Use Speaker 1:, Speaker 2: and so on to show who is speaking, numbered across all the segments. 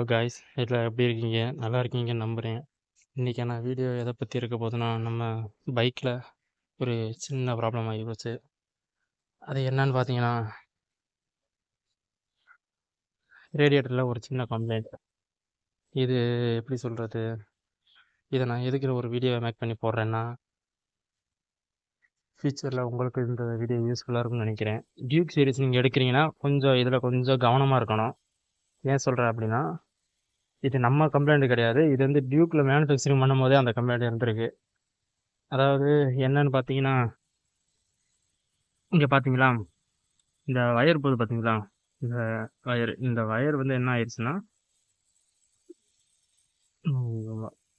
Speaker 1: Hello guys, எல்லாம் எப்படி இருக்கீங்க? நல்லா இருக்கீங்கன்னு நம்புகிறேன். இன்றைக்கான வீடியோ எதை பற்றி இருக்க போதுன்னா, நம்ம பைக்கில் ஒரு சின்ன ப்ராப்ளம் ஆகி போச்சு. அது என்னன்னு பார்த்தீங்கன்னா, ரேடியேட்டரில் ஒரு சின்ன கம்ப்ளைண்ட். இது எப்படி சொல்கிறது? இதை நான் எதுக்கு ஒரு வீடியோ மேக் பண்ணி போடுறேன்னா, ஃப்யூச்சரில் உங்களுக்கு இந்த வீடியோ யூஸ்ஃபுல்லாக இருக்கும்னு நினைக்கிறேன். டியூக் சீரிஸ் நீங்கள் எடுக்கிறீங்கன்னா இதில் கொஞ்சம் கவனமாக இருக்கணும். ஏன் சொல்கிறேன் அப்படின்னா, இது நம்ம கம்ப்ளைண்ட் கிடையாது. இது வந்து டியூக்கில் மேனுஃபேக்சரிங் பண்ணும்போதே அந்த கம்ப்ளைண்ட் இருந்திருக்கு. அதாவது என்னன்னு பார்த்தீங்கன்னா, இங்கே பார்த்தீங்களா, இந்த வயர் போகுது பார்த்தீங்களா, இந்த இந்த வயர் வந்து என்ன ஆயிடுச்சுன்னா,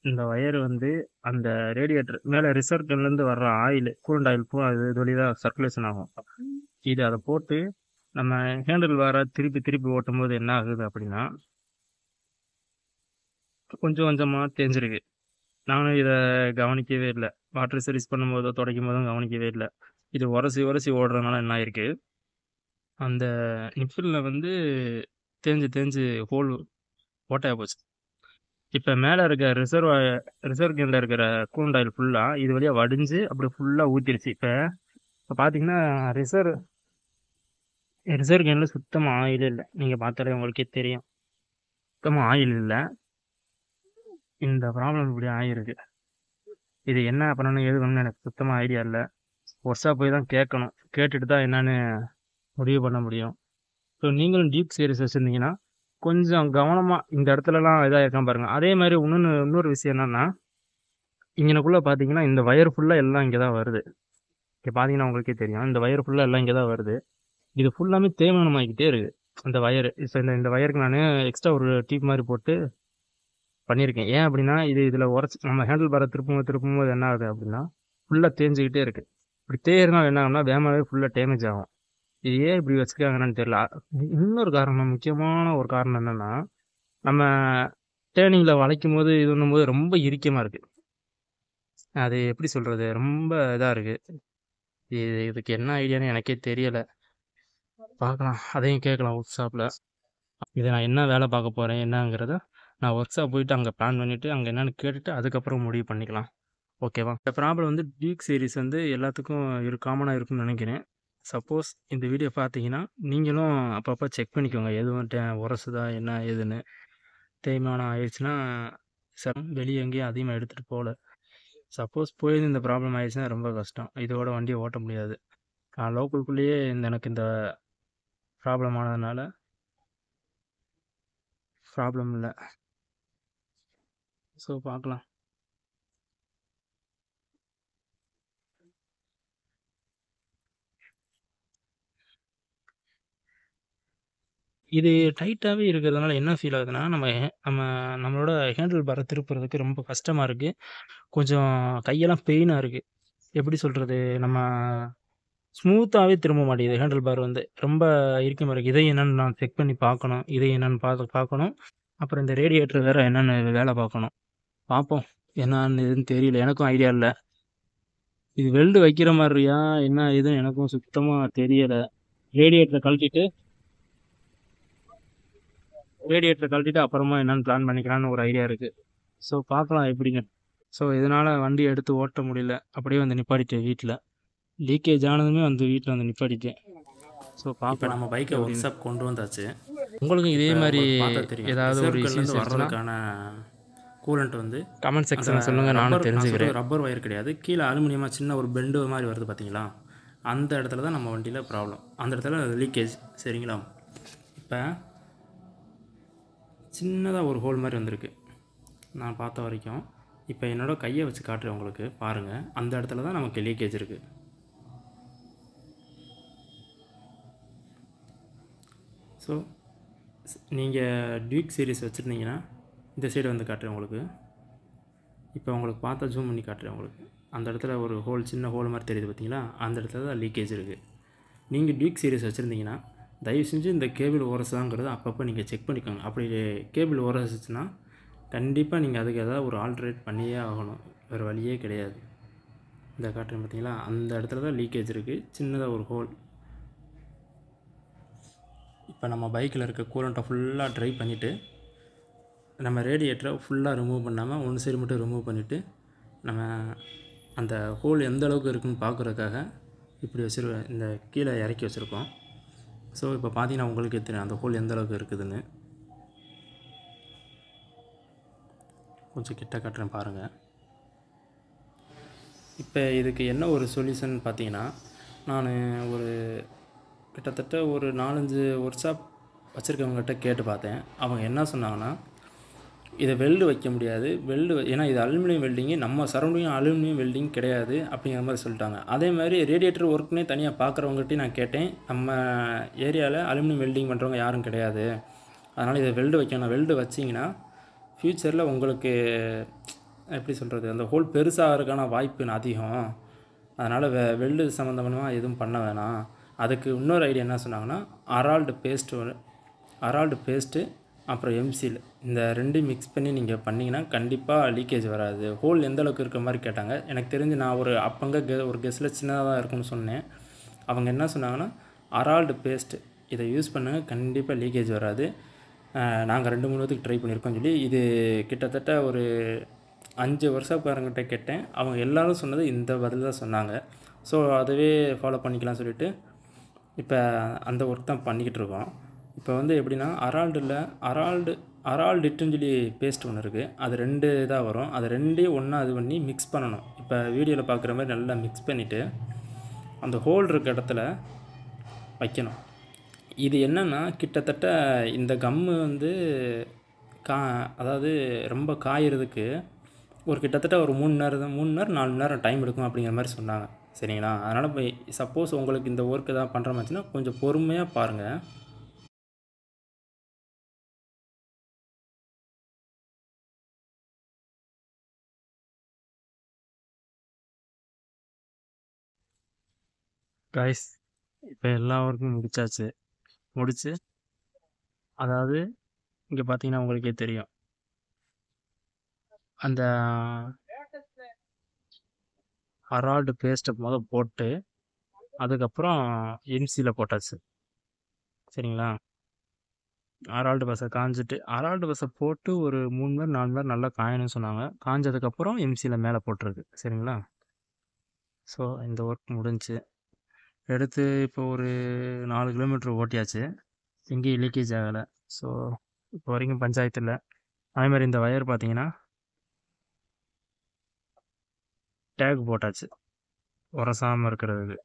Speaker 1: இந்த வயர் வந்து அந்த ரேடியேட்டர் மேலே ரிசர்வ்லேருந்து வர்ற ஆயில், கூலண்ட் ஆயில் பூரா இது வழியாக சர்க்குலேஷன் ஆகும். இது அதை போட்டு நம்ம ஹேண்டில் வர திருப்பி திருப்பி ஓட்டும் போது என்ன ஆகுது அப்படின்னா, கொஞ்சம் கொஞ்சமாக தேஞ்சிருக்கு. நானும் இதை கவனிக்கவே இல்லை. வாட்டர் சர்வீஸ் பண்ணும்போதோ துடைக்கும் போதும் கவனிக்கவே இல்லை. இது உரசி உரசி ஓடுறதுனால என்ன ஆயிருக்கு, அந்த நிப்பிளில் வந்து தேஞ்சு தேஞ்சு ஹோல் ஓட்டையாக போச்சு. இப்போ மேலே இருக்க ரிசர்வ் கேனில் இருக்கிற கூலண்ட் ஆயில் ஃபுல்லாக இது வழியாக வடிஞ்சு அப்படி ஃபுல்லாக ஊற்றிருச்சு. இப்போ பார்த்தீங்கன்னா ரிசர்வ் கேனில் சுத்தமாக ஆயில் இல்லை. நீங்கள் பார்த்தாலே உங்களுக்கே தெரியும், சுத்தமாக ஆயில் இல்லை. இந்த ப்ராப்ளம் இப்படி ஆகிருக்கு. இது என்ன பண்ணணும் எது பண்ணணும் எனக்கு சுத்தமாக ஐடியா இல்லை. ஒர்க்ஷாப் போய் தான் கேட்கணும். கேட்டுட்டு தான் என்னன்னு முடிவு பண்ண முடியும். ஸோ நீங்களும் டியூக் சீரிஸ் வச்சுருந்தீங்கன்னா கொஞ்சம் கவனமாக இந்த இடத்துலலாம் இதாக இருக்கான் பாருங்கள். அதே மாதிரி இன்னொரு விஷயம் என்னென்னா, இங்கனக்குள்ளே பார்த்தீங்கன்னா இந்த வயர் ஃபுல்லாக எல்லாம் இங்கே தான் வருது. இங்கே பார்த்தீங்கன்னா உங்களுக்கே தெரியும், இந்த வயர் ஃபுல்லாக எல்லாம் இங்கே தான் வருது. இது ஃபுல்லாமே தேய்மானமாகிக்கிட்டே இருக்குது அந்த வயரு. இப்போ இந்த வயருக்கு நான் எக்ஸ்ட்ரா ஒரு டீப் மாதிரி போட்டு பண்ணியிருக்கேன். ஏன் அப்படின்னா, இதில் உரச்சி நம்ம ஹேண்டில் பாரை திருப்பும்போது என்ன ஆகுது அப்படின்னா, ஃபுல்லாக தேஞ்சிக்கிட்டே இருக்குது. இப்படி தேய்றதுனால என்ன ஆகும்னா வேகமாகவே ஃபுல்லாக டேமேஜ் ஆகும். இது ஏன் இப்படி வச்சுருக்காங்கன்னு தெரியல. இன்னொரு காரணம், முக்கியமான ஒரு காரணம் என்னென்னா, நம்ம டேர்னிங்கில் வளைக்கும் போது இது பண்ணும்போது ரொம்ப இறுக்கமாக இருக்குது. அது எப்படி சொல்கிறது, ரொம்ப இதாக இருக்குது. இதுக்கு என்ன ஐடியான்னு எனக்கே தெரியலை. பார்க்கலாம், அதையும் கேட்கலாம் ஒர்க் ஷாப்பில். இதை நான் என்ன வேலை பார்க்க போகிறேன் என்னங்கிறத நான் ஒர்க் ஷாப் போயிட்டு அங்கே பிளான் பண்ணிவிட்டு அங்கே என்னென்னு கேட்டுட்டு அதுக்கப்புறம் முடிவு பண்ணிக்கலாம். ஓகேவா? இந்த ப்ராப்ளம் வந்து டியூக் சீரிஸ் வந்து எல்லாத்துக்கும் காமனாக இருக்குன்னு நினைக்கிறேன். சப்போஸ் இந்த வீடியோ பார்த்தீங்கன்னா நீங்களும் அப்பப்போ செக் பண்ணிக்கோங்க, எதுவும் உரசுதா என்ன ஏதுன்னு. தேய்மானம் ஆயிடுச்சுன்னா வெளியே எங்கேயும் அதிகமாக எடுத்துகிட்டு போகல. சப்போஸ் போய் இந்த ப்ராப்ளம் ஆயிடுச்சுன்னா ரொம்ப கஷ்டம். இதோட வண்டியை ஓட்ட முடியாது. லோக்கலுக்குள்ளேயே எனக்கு இந்த ப்ராப்ளம் ஆனதுனால ப்ராப்ளம் இல்லை. ஸோ பார்க்கலாம். இது டைட்டாகவே இருக்கிறதுனால என்ன ஃபீல் ஆகுதுன்னா, நம்மளோட ஹேண்டில் பாரை திருப்புறதுக்கு ரொம்ப கஷ்டமாக இருக்குது. கொஞ்சம் கையெல்லாம் பெயினாக இருக்குது. எப்படி சொல்கிறது, நம்ம ஸ்மூத்தாகவே திரும்ப மாட்டேங்குது. ஹேண்டில் பார் வந்து ரொம்ப இறுக்கமாக இருக்குது. இதை என்னென்னு நான் செக் பண்ணி பார்க்கணும். இதை என்னென்னு பார்க்கணும். அப்புறம் இந்த ரேடியேட்டர் வேறு என்னென்னு வேலை பார்க்கணும். பார்ப்போம், என்னன்னு எதுன்னு தெரியல. எனக்கும் ஐடியா இல்லை. இது வெல்டு வைக்கிற மாதிரியா என்ன ஏதுன்னு எனக்கும் சுத்தமாக தெரியலை. ரேடியேட்டரை கழட்டிட்டு அப்புறமா என்னென்னு பிளான் பண்ணிக்கலான்னு ஒரு ஐடியா இருக்குது. ஸோ பார்க்கலாம் எப்படிங்க. ஸோ இதனால் வண்டி எடுத்து ஓட்ட முடியல, அப்படியே வந்து நிப்பாட்டிட்டேன் வீட்டில். லீக்கேஜ் ஆனதுமே வந்து வீட்டில் வந்து நிப்பாட்டிட்டேன். ஸோ
Speaker 2: இப்போ நம்ம பைக்கை ஒர்க் ஷாப் கொண்டு வந்தாச்சு.
Speaker 1: உங்களுக்கும் இதே மாதிரி ஏதாவது ஒரு
Speaker 2: இஷ்யூஸ் வர்றதுக்கான கூலண்ட் வந்து
Speaker 1: கமெண்ட் செக்ஷனில் சொல்லுங்கள், நானும் தெரிஞ்சுக்கிறேன்.
Speaker 2: ரப்பர் வயர் கிடையாது, கீழே அலுமினியமாக சின்ன ஒரு பெண்டு மாதிரி வருது பார்த்தீங்களா, அந்த இடத்துல தான் நம்ம வண்டியில் ப்ராப்ளம். அந்த இடத்துல லீக்கேஜ். சரிங்களா? இப்போ சின்னதாக ஒரு ஹோல் மாதிரி வந்திருக்கு நான் பார்த்த வரைக்கும். இப்போ என்னோடய கையை வச்சு காட்டுறேன் உங்களுக்கு, பாருங்கள். அந்த இடத்துல தான் நமக்கு லீக்கேஜ் இருக்குது. ஸோ நீங்கள் டியூக் சீரிஸ் வச்சுருந்தீங்கன்னா இந்த சைடு வந்து காட்டுறேன் உங்களுக்கு. இப்போ உங்களுக்கு பார்த்தா ஜூம் பண்ணி காட்டுறேன் உங்களுக்கு. அந்த இடத்துல ஒரு சின்ன ஹோல் மாதிரி தெரியுது பார்த்தீங்களா, அந்த இடத்துல தான் லீக்கேஜ் இருக்குது. நீங்கள் டியூக் சீரிஸ் வச்சுருந்தீங்கன்னா தயவு செஞ்சு இந்த கேபிள் உரசுதாங்கிறது அப்பப்போ நீங்கள் செக் பண்ணிக்கோங்க. அப்படி கேபிள் உரசுச்சுன்னா கண்டிப்பாக நீங்கள் அதுக்கு ஏதாவது ஒரு ஆல்ட்ரேட் பண்ணியே ஆகணும், வேறு வழியே கிடையாது. இந்த காட்டுறேன் பார்த்தீங்களா, அந்த இடத்துல தான் லீக்கேஜ் இருக்குது, சின்னதாக ஒரு ஹோல். இப்போ நம்ம பைக்கில் இருக்க கூலண்ட்டை ஃபுல்லாக ட்ரை பண்ணிவிட்டு நம்ம ரேடியேட்டரை ஃபுல்லாக ரிமூவ் பண்ணாமல் ஒன் சைடு மட்டும் ரிமூவ் பண்ணிவிட்டு நம்ம அந்த ஹோல் எந்த அளவுக்கு இருக்குன்னு பார்க்குறதுக்காக இப்படி இந்த கீழே இறக்கி வச்சுருக்கோம். ஸோ இப்போ பார்த்தீங்கன்னா உங்களுக்கே தெரியும் அந்த ஹோல் எந்த அளவுக்கு இருக்குதுன்னு. கொஞ்சம் கிட்ட காட்டுறேன் பாருங்கள். இப்போ இதுக்கு என்ன ஒரு சொல்யூஷன் பார்த்தீங்கன்னா, நான் ஒரு கிட்டத்தட்ட ஒரு 4-5 ஒர்க் ஷாப் வச்சுருக்கவங்ககிட்ட கேட்டு பார்த்தேன். அவங்க என்ன சொன்னாங்கன்னா, இதை வெல்டு வைக்க முடியாது, ஏன்னா இது அலுமினியம் வெல்டிங்கு, நம்ம சரௌண்டிங் அலுமினியம் வெல்டிங் கிடையாது அப்படிங்கிற மாதிரி சொல்லிட்டாங்க. அதே மாதிரி ரேடியேட்டர் ஒர்க்குனே தனியாக பார்க்குறவங்ககிட்டையும் நான் கேட்டேன். நம்ம ஏரியாவில் அலுமினியம் வெல்டிங் பண்ணுறவங்க யாரும் கிடையாது, அதனால் இதை வெல்டு வைக்கணும். வெல்டு வச்சிங்கன்னா ஃப்யூச்சரில் உங்களுக்கு எப்படி சொல்கிறது, அந்த ஹோல் பெருசாகிறதுக்கான வாய்ப்பு அதிகம். அதனால் வெல்டு சம்மந்தமாக எதுவும் பண்ண வேணாம். அதுக்கு இன்னொரு ஐடியா என்ன சொன்னாங்கன்னா, அரால்டு பேஸ்ட்டு அப்புறம் எம்சில் இந்த ரெண்டையும் மிக்ஸ் பண்ணி நீங்கள் பண்ணிங்கன்னா கண்டிப்பாக லீக்கேஜ் வராது. ஹோல் எந்த அளவுக்கு இருக்கிற மாதிரி கேட்டாங்க. எனக்கு தெரிஞ்சு நான் ஒரு கெஸ்ஸில் சின்னதாக தான் இருக்குன்னு சொன்னேன். அவங்க என்ன சொன்னாங்கன்னா, அரால்டு பேஸ்ட்டு இதை யூஸ் பண்ணுங்கள், கண்டிப்பாக லீக்கேஜ் வராது. நாங்கள் 2-3 வருஷத்துக்கு ட்ரை பண்ணியிருக்கோம் சொல்லி, இது கிட்டத்தட்ட ஒரு 5 வருஷக்காரங்கிட்ட கேட்டேன். அவங்க எல்லோரும் சொன்னது இந்த பதில் தான் சொன்னாங்க. ஸோ அதுவே ஃபாலோ பண்ணிக்கலாம் சொல்லிவிட்டு இப்போ அந்த ஒர்க் தான் பண்ணிக்கிட்டு இருக்கோம். இப்போ வந்து எப்படின்னா, அரால்டிட்டுன்னு சொல்லி பேஸ்ட் ஒன்று இருக்குது. அது 2 இதாக வரும். அது 2ஐயும் ஒன்றா இது பண்ணி மிக்ஸ் பண்ணணும். இப்போ வீடியோவில் பார்க்குற மாதிரி நல்லா மிக்ஸ் பண்ணிவிட்டு அந்த ஹோல் இருக்க இடத்துல வைக்கணும். இது என்னென்னா, கிட்டத்தட்ட இந்த கம்மு வந்து அதாவது ரொம்ப காயறதுக்கு கிட்டத்தட்ட ஒரு 3 நேரம் 4 மணி நேரம் டைம் எடுக்கும் அப்படிங்கிற மாதிரி சொன்னாங்க. சரிங்களா? அதனால் இப்போ சப்போஸ் உங்களுக்கு இந்த ஒர்க் எதாவது பண்ணுற மாதிரிச்சுன்னா கொஞ்சம் பொறுமையாக பாருங்கள்.
Speaker 1: கைஸ், இப்போ எல்லா ஒர்க்கும் முடிச்சு அதாவது இங்கே பார்த்தீங்கன்னா உங்களுக்கே தெரியும், அந்த அரால்டு பேஸ்ட்டை போட்டு அதுக்கப்புறம் எம்சியில் போட்டாச்சு. சரிங்களா? அரால்டு பஸ்ஸை அரால்டு பஸ்ஸை போட்டு ஒரு 3 மணி 4 மணி நல்லா காயணும்னு சொன்னாங்க. காஞ்சதுக்கப்புறம் எம்சியில் மேலே போட்டிருக்கு. சரிங்களா? ஸோ இந்த ஒர்க் முடிஞ்சு எடுத்து இப்போ ஒரு 4 கிலோமீட்டர் ஓட்டியாச்சு. எங்கேயும் லீக்கேஜ் ஆகலை. ஸோ இப்போ வரைக்கும் பஞ்சாயத்து இல்லை. அதே மாதிரி இந்த வயர் பார்த்தீங்கன்னா டேக் போட்டாச்சு உரசாமல் இருக்கிறதுக்கு.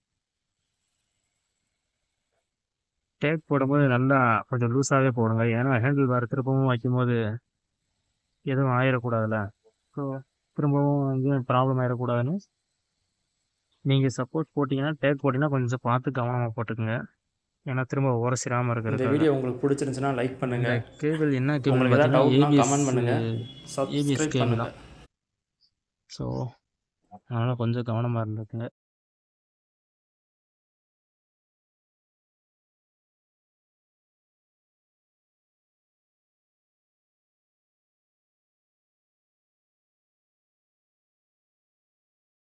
Speaker 1: டேக் போடும்போது நல்லா கொஞ்சம் லூஸாகவே போடுங்க. ஏன்னா ஹேண்டில் பார் திரும்பவும் வைக்கும்போது எதுவும் ஆயிடக்கூடாதுல்ல. ஸோ திரும்பவும் எங்கேயும் ப்ராப்ளம் ஆகிடக்கூடாதுன்னு நீங்கள் சப்போஸ் போட்டிங்கன்னா, டேக் போட்டிங்கன்னா கொஞ்சம் பார்த்து கவனமாக போட்டுக்குங்க. ஏன்னா திரும்ப உரசிராமல் இருக்கிறது.
Speaker 2: இந்த வீடியோ உங்களுக்கு பிடிச்சிருந்துச்சுன்னா லைக் பண்ணுங்கள்.
Speaker 1: கேபிள் என்ன கேபிள்
Speaker 2: உங்களுக்கு ஏதாவது
Speaker 1: பார்த்தீங்கன்னா
Speaker 2: டவுட்னா கமெண்ட் பண்ணுங்கள்.
Speaker 1: ஏபிஎஸ்
Speaker 2: சப்ஸ்கிரைப்
Speaker 1: கேபிள்
Speaker 2: பண்ணுங்கள்.
Speaker 1: தான். ஸோ அதனால் கொஞ்சம் கவனமாக இருந்துக்குங்க.